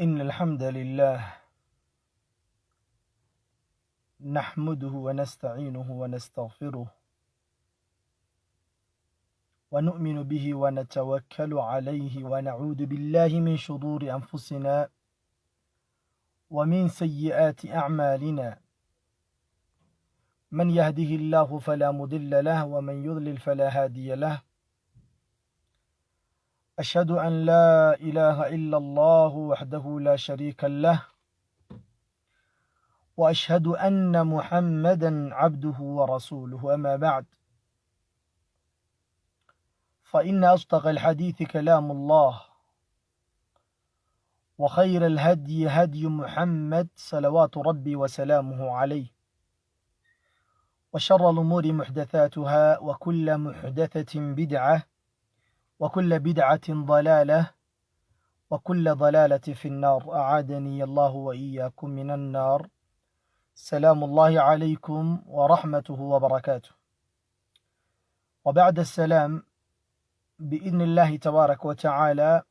إن الحمد لله نحمده ونستعينه ونستغفره ونؤمن به ونتوكل عليه ونعوذ بالله من شرور أنفسنا ومن سيئات أعمالنا من يهده الله فلا مضل له ومن يضلل فلا هادي له أشهد أن لا إله إلا الله وحده لا شريك له وأشهد أن محمدا عبده ورسوله أما بعد فإن أصدق الحديث كلام الله وخير الهدي هدي محمد صلوات ربي وسلامه عليه وشر الأمور محدثاتها وكل محدثة بدعة وكل بدعة ضلالة وكل ضلالة في النار أعادني الله وإياكم من النار. سلام الله عليكم ورحمته وبركاته. وبعد السلام بإذن الله تبارك وتعالى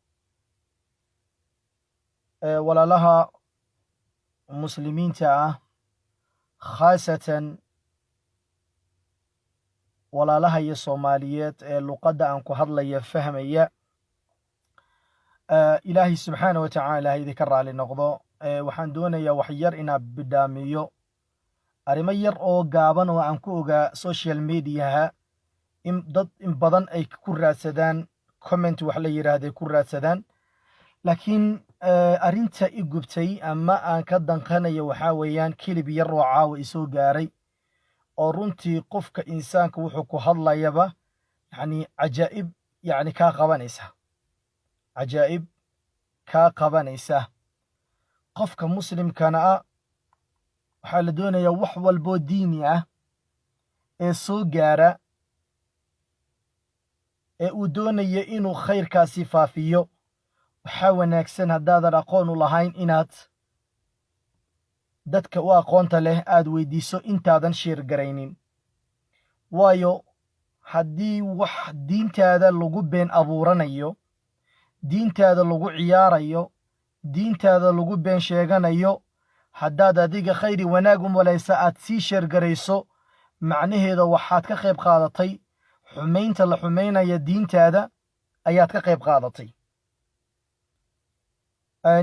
ولا لها مسلمين خاصة ولا لها يصوماليات لقد أنكو هضلا يفهمي إلهي سبحانه وتعالى هيدي كرر لنقضو waxaan doonayaa waxyar inaan bidaamiyo arrimo yar oo gaaban oo aan ku ogaa social mediaha in dad in badan ay ku raadsadaan comment wax la yiraahdo ku raadsadaan laakiin arrinta i gubtay ama aan ka danqanayo waxa weeyaan kilib yar oo caawa isoo gaaray oo runtii qofka insaanka wuxuu ku hadlayaba ajaa'ib ka qabanaysa qofka muslimkana waxaa la doonayaa wax walbo diini ah ee soo gaara ee uu doonayo inuu khayrkaasi faafiyo waxaa wanaagsan haddaadan aqoon u lahayn inaad dadka u aqoonta leh aad weydiiso intaadan sheer garaynin waayo haddii wax diintaada lagu been abuuranayo diintaada lagu ciyaarayo diintaada lagu been sheeganayo haddaad adiga khayri wanaag u malaysa aad sii sheergarayso macnaheeda waxaad ka qayb qaadatay xumaynta la xumaynaya diintaada ayaad ka qayb qaadatay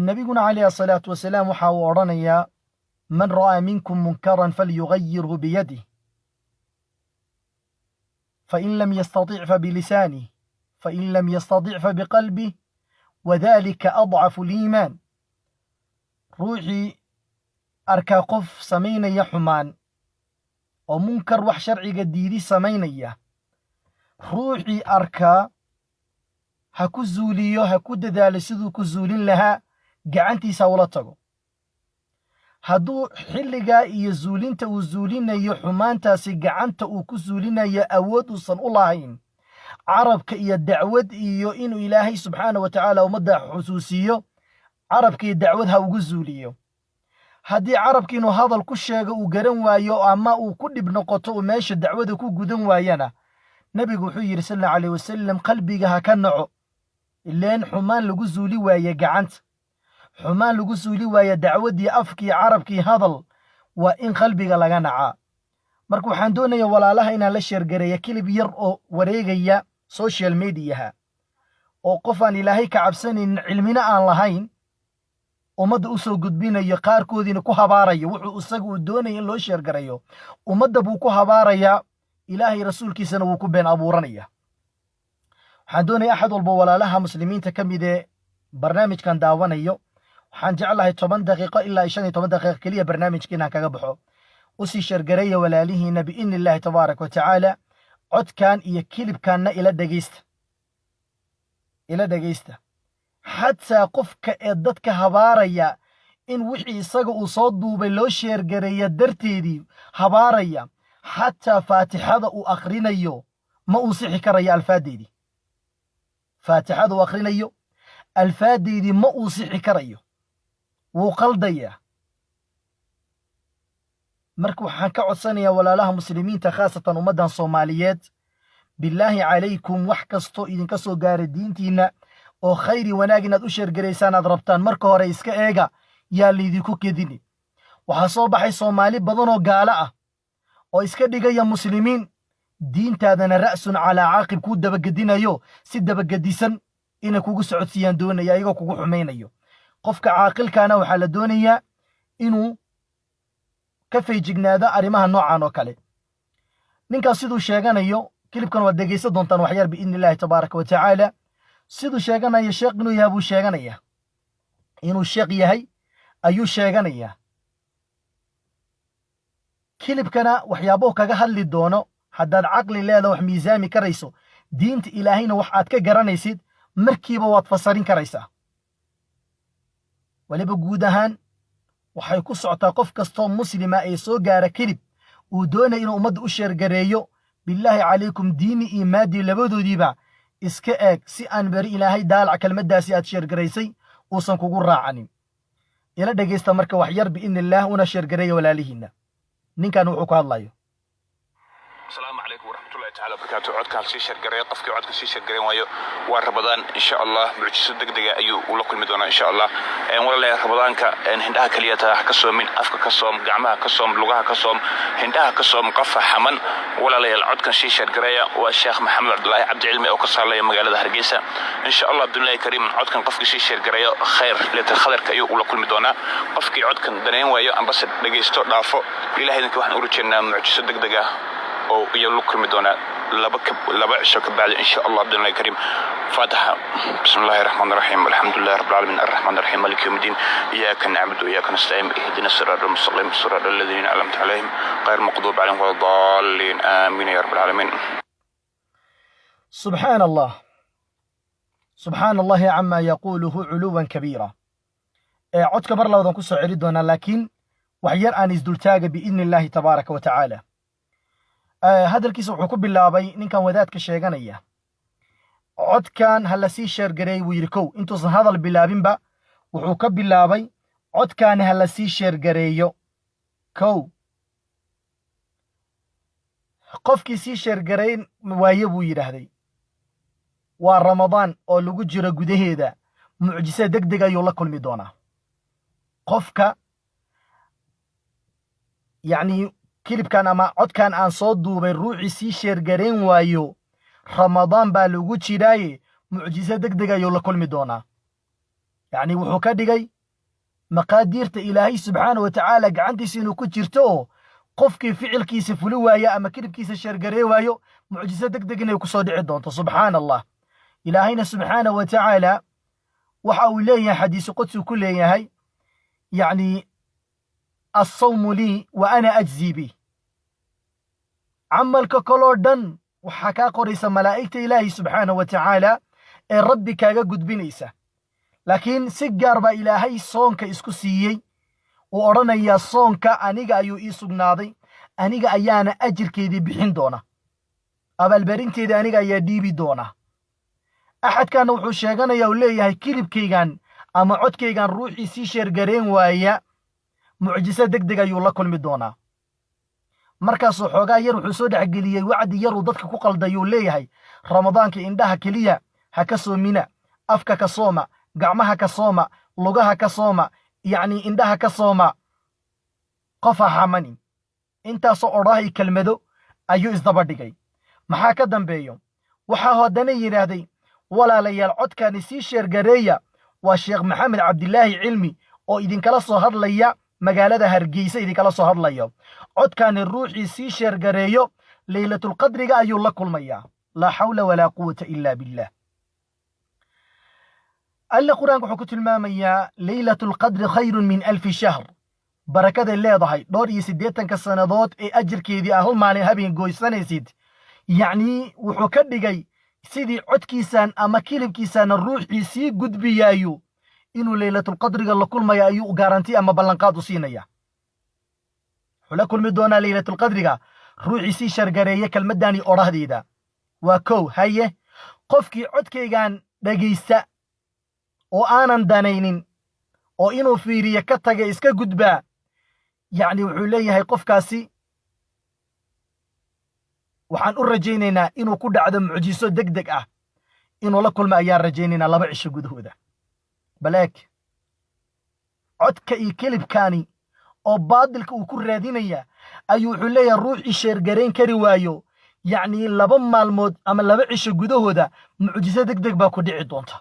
nabiguna calayhi asalaatu wasalaam waxa uu odhanayaa man ra'aa minkum munkaran falyughayyirhu biyadih fain lam yastatic fabilisanih fain lam yastatic fabiqalbih وذلك أضعف الإيمان روحي أركا قف سمينيا حمان ومنكر وح شرعي قديدي سمينيا روحي أركا هكو زوليو هكو ددال سدو كزولين لها قعنتي سولتغو هدو حلقا يزولين تا وزولين يا حمان تاسي قعنتا وكزولين يا أود وصن اللهين carabka iyo dacwad iyo inuu ilaahay subxaanahu wa tacaala ummadda xusuusiyo carabka iyo dacwad ha ugu zuuliyo haddii carabka inuu hadal ku sheego uu garan waayo ama uu ku dhib noqoto uu meesha dacwada ku gudan waayana nabigu wuxuu yidhi sallallahu alayhi wasallam qalbiga ha ka naco ileen xumaan lagu zuuli waaye gacanta xumaan lagu zuuli waaye dacwadii afkii carabkii hadal waa in qalbiga laga nacaa marka waxaan doonayaa walaalaha inaan la sheergareeyo kilib yar oo wareegaya social mediaha oo qof aan ilaahay ka cabsanayn cilmina aan lahayn ummadda u soo gudbinayo qaarkoodiina ku habaarayo wuxuu isaga uu doonaya in loo sheergareeyo ummadda buu ku habaarayaa ilaahay rasuulkiisana wuu ku been abuuranaya waxaan doonayaa axad walba walaalaha muslimiinta ka mid ee barnaamijkan daawanayo waxaan jeclahay 10 daqiiqo ilaa 15 daqiiqo keliya barnaamijka inaan kaga baxo usii sheergareeya walaalihiina biidni illaahi tabaaraka wa tacaala codkan iyo kilibkanna ila dhegaysta xataa qofka ee dadka habaaraya in wixii isaga uu soo duubay loo sheergareeya darteedii habaaraya xataa faatixada uu akhrinayo ma uu sixi karaya alfaadeedii faatixada uu akhrinayo alfaadeedii ma uu sixi karayo wuu qaldayaa marka waxaan ka codsanayaa walaalaha muslimiinta khaasatan ummaddan Soomaaliyeed billaahi calaykum wax kasto idinka soo gaaray diintiina oo khayri wanaag inaad u sheergaraysaan aad rabtaan marka hore iska eega yaa laydinku kedini. waxaa soo baxay Soomaali badan oo gaalo ah oo iska dhigaya muslimiin, diintaadana ra'sun calaa caaqib kuu dabagedinayo, si dabagedisan inay kugu socodsiiyaan doonaya ayagoo kugu xumaynayo. qofka caaqilkaana waxaa la doonayaa inuu ka feejignaado arrimaha noocan oo kale. ninkaas siduu sheeganayo, kilibkan waad dhegaysan doontaan waxyar biidnillaahi tabaaraka wa tacaala. siduu sheeganayo sheekh inuu yahay buu sheeganayaa, inuu sheekh yahay ayuu sheeganayaa. kilibkana waxyaabuhu kaga hadli doono, haddaad caqli leedaho wax miisaami karayso, diinta ilaahayna wax aad ka garanaysid, markiiba waad fasarin karaysaa. waliba guud ahaan waxay ku socotaa qof kastoo muslima ee soo gaara kilib uu doonaya inuu ummadda u sheergareeyo. billaahi calaykum, diini iyo maadii labadoodiiba iska eeg, si aan beri ilaahay daalac kelmaddaasi aad sheergaraysay uusan kugu raacanin. ila dhegaysta marka wax yar biidnillaah, una sheergareeya walaalihiinna. ninkan wuxuu ku hadlayo. السلام عليكم ورحمة الله تعالى وبركاته. عود كان سي شرقرية قفكي عود كان سي شرقرية وايو ورمضان إن شاء الله معجزة دقدقة أيو ولكل مدونا إن شاء الله. ولا رمضان كان هندها كليتها كصوم من أفك كصوم جمعها كصوم لغها كصوم هندها كصوم قفة حمن ولا لا العود كان سي شرقرية والشيخ محمد عبد الله عبد العلمي أو كصار لي مقالة هرقيسة إن شاء الله بدون الله كريم. عود كان قفكي سي شرقرية خير لتخذر كأيو ولكل مدونا قفكي عود كان دنيا وايو أم بس لقيستو ضعفو إلهي إنك واحد أورجينا معجزة دقدقة أو يلوك مدونا لبا عشاء بعد إن شاء الله بدون الله الكريم. فاتحة. بسم الله الرحمن الرحيم الحمد لله رب العالمين الرحمن الرحيم مالك يوم الدين إياك نعبد وإياك نستعين اهدنا الصراط المستقيم صراط الذين أنعمت عليهم غير المغضوب عليهم ولا الضالين آمين يا رب العالمين. سبحان الله سبحان الله عما يقوله علوا كبيرا. عدك بر لو كسو عريدنا لكن وحير آن إزدلتاق بإذن الله تبارك وتعالى. هذا الكيس وحكو باللابي نكان وذاتك شيغانيا. عد كان هلا سي شيرغري ويركو انتو هذا البلابين با وحكو باللابي عد كان هلا سي شيرغريو كو قفكي سي شيرغرين وايبو يراهدي ورمضان او لوgu jiro gudaheeda mucjisa degdeg ayuu la kulmi doonaa qofka. يعني kilibkan ama codkan aan soo duubay ruuxii sii sheergarayn waayo ramadaan baa lagu jiraaye mucjiso degdeg ayuu la kulmi doonaa. yacni wuxuu ka dhigay maqaadiirta ilaahay subxaana wa tacaala gacantiisa inuu ku jirto oo qofkii ficilkiisa fuli waayo ama kilibkiisa sheergarey waayo mucjiso degdeg inay ku soo dhici doonto. subxaana allah. ilaahayna subxaana wa tacaala waxa uu leeyahay xadiisu qudsi ku leeyahay yacni الصوم لي وأنا أجزي به. عملك كلودن وحكا قريس ملائكة إلهي سبحانه وتعالى الرب كاغا قد بنيسة. لكن سجار با إلهي صونك إسكسيي وأرنا يا صونك أنيغا أيو إيسوغ ناضي أنيغا أيانا أجر كيدي بحين دونا أبا البرين كيدي أنيغا يديبي دونا. أحد كان وحو شاقنا يوليه كيلب كيغان أما عد كيغان روحي سيشير غرين وايا mucjiso degdeg ayuu la kulmi doonaa. markaasuu xoogaa yar wuxuu soo dhexgeliyey wacdi yaruu dadka ku qaldayuu leeyahay ramadaanka indhaha keliya ha ka soomina, afka ka sooma, gacmaha ka sooma, lugaha ka sooma, yacni indhaha ka sooma, qof ha xamanin. intaasoo odhahay kelmado ayuu isdaba dhigay. maxaa ka dambeeyo? waxaa haddana yidhaahday walaalayaal codkaani sii sheergareeya waa sheekh maxamed cabdilaahi cilmi oo idinkala soo hadlaya magaalada Hargeysa idinkala soo hadlayo. codkaani ruuxii sii sheergareeyo laylatul qadriga ayuu la kulmayaa. laa xawla walaa quwata illa billah. alla quraanka wuxuu ku tilmaamayaa laylatul qadri khayrun min alfi shahr. barakaday leedahay 280 sanadood ee ajirkeedii ah hal maalin habeen goysanaysid. yacni wuxuu ka dhigay sidii codkiisaan ama kilibkiisaan ruuxii sii gudbiyaayo inuu laylatul qadriga la kulmaya ayuu garanti ama ballanqaad u siinaya. wuxuu la kulmi doonaa laylatul qadriga ruuxii sii shargareeya kelmaddaani odhahdeeda. waa kow haye qofkii codkaygaan dhegaysta oo aanan danaynin oo inuu fiiriyo ka taga iska gudbaa, yacni wuxuu leeyahay qofkaasi waxaan u rajaynaynaa inuu ku dhacdo mucjiso degdeg ah, inuu la kulmo ayaan rajaynaynaa 2 cisho gudahooda. baleeg codka iyo kelibkaani oo baadilka uu ku raadinaya ayuu wuxuu leeyahay ruuxii sheergarayn kari waayo yacni 2 maalmood ama 2 cisho gudahooda mucjiso degdeg baa ku dhici doonta.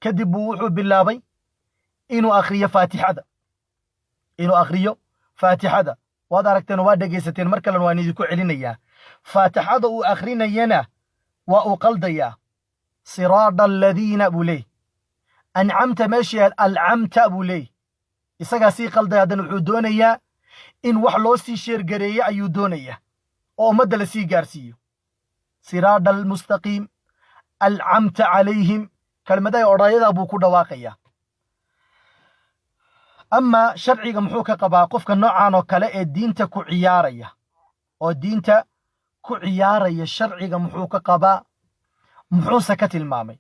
kadib buu wuxuu bilaabay inuu akhriyo faatixada waad aragteen waa dhegaysateen mar kalena waan idinku celinayaa. faatixada uu akhrinayana waa uu qaldayaa. siraada aladiina buu leey ancamta meeshii alcamta buu leey isagaa sii qaldaya. haddana wuxuu doonayaa in wax loo sii sheergareeyo ayuu doonayaa oo ummadda la sii gaarsiiyo. siraada almustaqiim alcamta calayhim kelmadaha odhaayadaa buu ku dhawaaqayaa. ama sharciga muxuu ka qabaa qofka noocan oo kale ee diinta ku ciyaaraya sharciga muxuu ka qabaa muxuuse ka tilmaamay?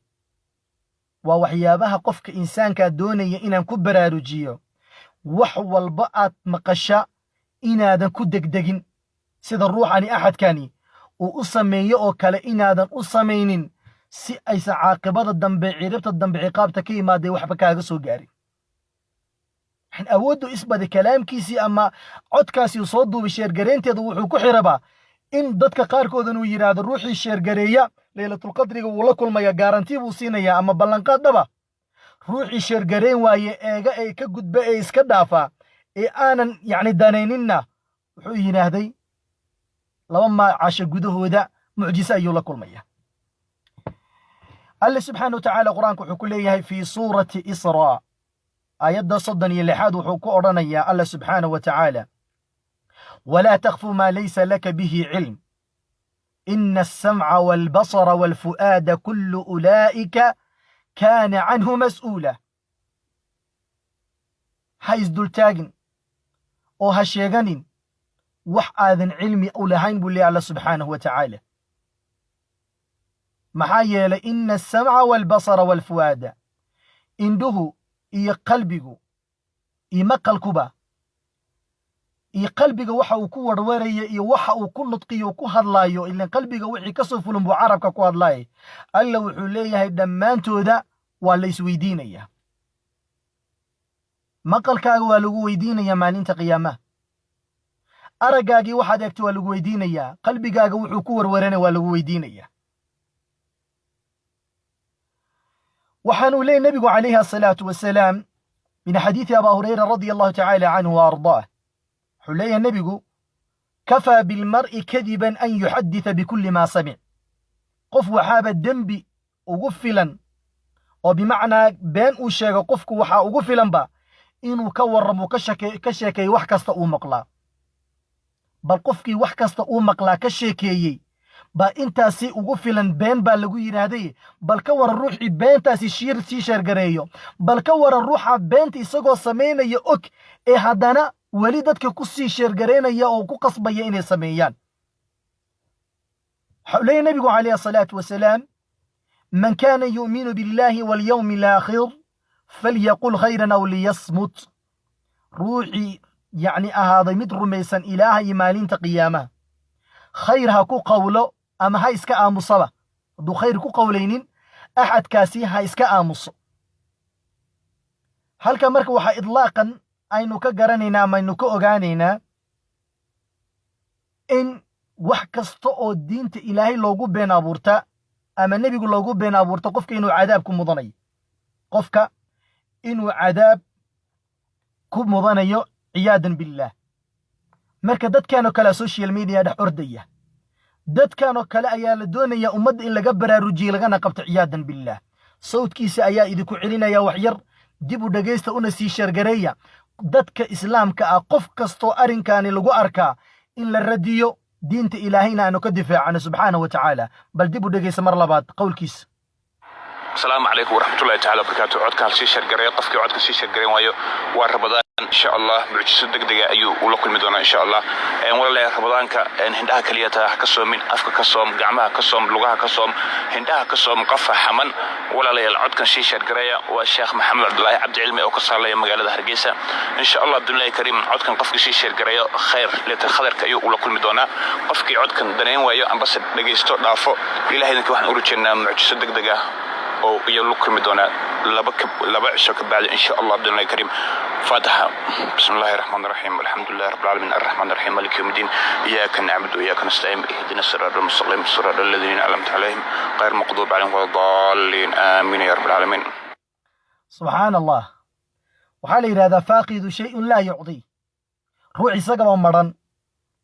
waa waxyaabaha qofka insaankaa doonaya inaan ku baraarujiyo. wax walba aad maqasha inaadan ku degdegin sida ruuxani axadkani uu u sameeyo oo kale inaadan u samaynin si aysan caaqibada dambe ciribta dambe ciqaabta ka yimaadee waxba kaaga soo gaarin. waxaan awooddu isbadi kalaamkiisii ama codkaasi uu soo duubay sheergareynteeda wuxuu ku xirabaa in dadka qaarkoodan uu yidhaahdo ruuxii sheergareeya laylatulqadriga wuu la kulmaya gaarantii buu siinayaa ama ballanqaad dhaba. ruuxii sheergareyn waaye eega ee ka gudba ee iska dhaafaa ee aanan yacni danayninna wuxuu yidhaahday 2 casho gudahooda mucjiso ayuu la kulmaya. alle subxaana watacaala qur-aanka wuxuu ku leeyahay fii suurati israa aayadda 36 wuxuu ku odhanayaa alle subxaana wa tacaala walaa takfu maa laysa laka bihi cilm ina alsamca waalbasara waalfu'aada kullu ulaa'ika kaana canhu mas'uula. ha isdultaagin oo ha sheeganin wax aadan cilmi u lahayn buu leeyahy alla subxaanahu wa tacaala. maxaa yeelay ina alsamca waalbasara waalfu'aada indhuhu iyo qalbigu iyo maqalkuba iyo qalbiga waxa uu ku warwaraya iyo waxa uu ku nudqiyo ku hadlaayo ilaan qalbiga wixii ka soo fulun buu carabka ku hadlaayay. alla wuxuu leeyahay dhammaantooda waa la isweydiinayaa. maqalkaaga waa lagu weydiinayaa maalinta qiyaamaha. araggaagii waxaad eegto waa lagu weydiinayaa. qalbigaaga wuxuu ku warwarana waa lagu weydiinayaa. waxaanuu leeyahy nebigu calayhi asalaatu wasalaam min xadiidi abaa hurayra radia allahu tacaala canhu wa ardaah wuxuu leeyahay nebigu kafaa bilmar'i kadiban an yuxaddita bikulli maa samic. qof waxaaba dembi ugu filan oo bimacnaa been uu sheego qofku waxaa ugu filanba inuu ka warramo ka sheekeeyo wax kasta uu maqlaa. bal qofkii wax kasta uu maqlaa ka sheekeeyey baa intaasi ugu filan been baa lagu yidhaahday. bal ka waran ruuxii beentaasi sii sheergareeyo. bal ka waran ruuxa beenta isagoo samaynaya og ee haddana weli dadka ku sii sheergaraynaya oo ku qasbaya inay sameeyaan. waxau leeyahy nebigu calayhi asalaatu wasalaam man kaana yu'minu biاllahi walyawmi alaakhir falyaqul khayran aw liyasmut. ruuxii yacni ahaaday mid rumaysan ilaaha iyo maalinta qiyaamaha khayr ha ku qawlo ama ha iska aamusaba. hadduu khayr ku qawlaynin axadkaasi ha iska aamuso. halka marka waxaa idlaaqan aynu ka garanaynaa ama aynu ka ogaanaynaa in wax kasta oo diinta ilaahay loogu been abuurta ama nebigu loogu been abuurta qofka inuu cadaab ku mudanayo. qofka inuu cadaab ku mudanayo ciyaadan billaah. marka dadkanoo kale social media dhex ordaya. dadkanoo kale ayaa la doonayaa ummadda in laga baraarujiye lagana qabto ciyaadan billaah. sawdkiisa ayaa idinku celinaya wax yar dib u dhegaysta una sii sheergareeya. dadka islaamka ah qof kastoo arrinkaani lagu arkaa in la radiyo diinta ilaahayna aanu ka difaacano subxaanahu wa tacaala. bal dib u dhegaysta mar labaad qowlkiisa. السلام عليكم ورحمة الله تعالى وبركاته. عودكان سي شرقرية قفكي عودكان سي شرقرين وايو ورمضان إن شاء الله معجزة دقدقة أيو ولكل مدونا إن شاء الله. ولا رمضان هندها كليتها كصوم من أفك كصوم قعمها كصوم لغها كصوم هندها كصوم قفها حمن ولا لا العودكان سي شرقرية والشيخ محمد عبد الله عبد علمي أو كصار لي مقالة هرقيسة إن شاء الله بدون الله كريم. عودكان قفكي سي شرقرية خير لتخذر كأيو ولكل مدونا قفكي عودكان دنين وايو أم بس دقيستو دافو إلى هذا كواحد أورجينا معجزة دقدقة أو يلوك مدونا لبا عشاء بعد إن شاء الله بدون الله كريم. فاتحة. بسم الله الرحمن الرحيم الحمد لله رب العالمين الرحمن الرحيم مالك يوم الدين إياك نعبد وإياك نستعين اهدنا الصراط المستقيم صراط الذين أنعمت عليهم غير المغضوب عليهم ولا الضالين آمين يا رب العالمين. سبحان الله. وحال هذا فاقد شيء لا يعطي روحي سقم مرن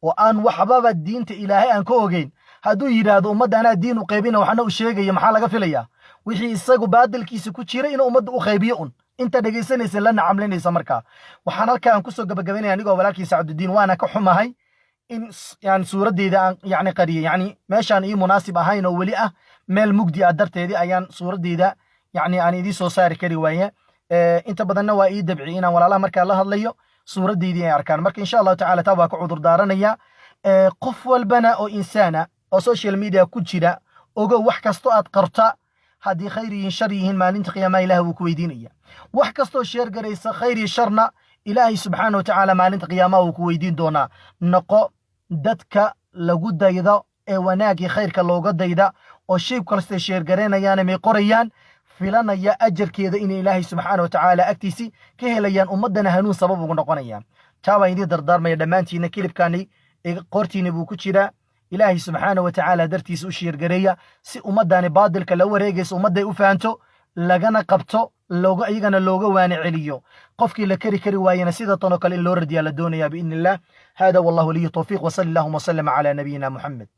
وأن وحباب الدين إلهي أن كوجين هادو يراد أمد أنا الدين وقيبين وحنا وشيء يمحل قفليا وحي الساق بعد الكيس كتيرين أمد وخيبيون أنت دقيسني سلنا عاملين سمركا وحنا كان كسر جبجبين يعني قبل ولكن سعد الدين وأنا كحمة هاي إن يعني سورة دي يعني قرية يعني ماشان إيه مناسبة هاي نولئة مال مجدي أدرت هذه أيان سورة دي يعني أنا دي سوسار كريوية أنت بدنا وايد دبعينا ولا لا مركا الله الليو سورة دي أركان مرك إن شاء الله تعالى تباك عذر دارنا قف والبنا أو إنسانة أو سوشيال ميديا كجرا أو جو وحكستو أتقرتا هذه خيرين شريهن ما ننتقي ما إله وكويدينية وحكستو شير جريس خير شرنا إلهي سبحانه وتعالى ما ننتقي ما وكويدين دونا نقو دتك لجود دايدا وناجي خيرك لوجود دايدا أو شيء كرست شير جرينا يعني مقريان فلنا يا أجر كذا إن إلهي سبحانه وتعالى أكتسي كهليان أمدنا هنو سبب ونقنيا تابا يدي دردار ما يدمانتي نكيلب كاني قرتي نبو كتيرا إلهي سبحانه وتعالى درتي سوشير جريا سي أمداني بادل كلو ريجس أمدي أفانتو لجنا قبتو لوجو أيجنا لوجو واني عليو قفكي لكري كري وين سيدة طنقل اللورد يا لدنيا بإذن الله. هذا والله لي توفيق وصلى اللهم وسلم على نبينا محمد.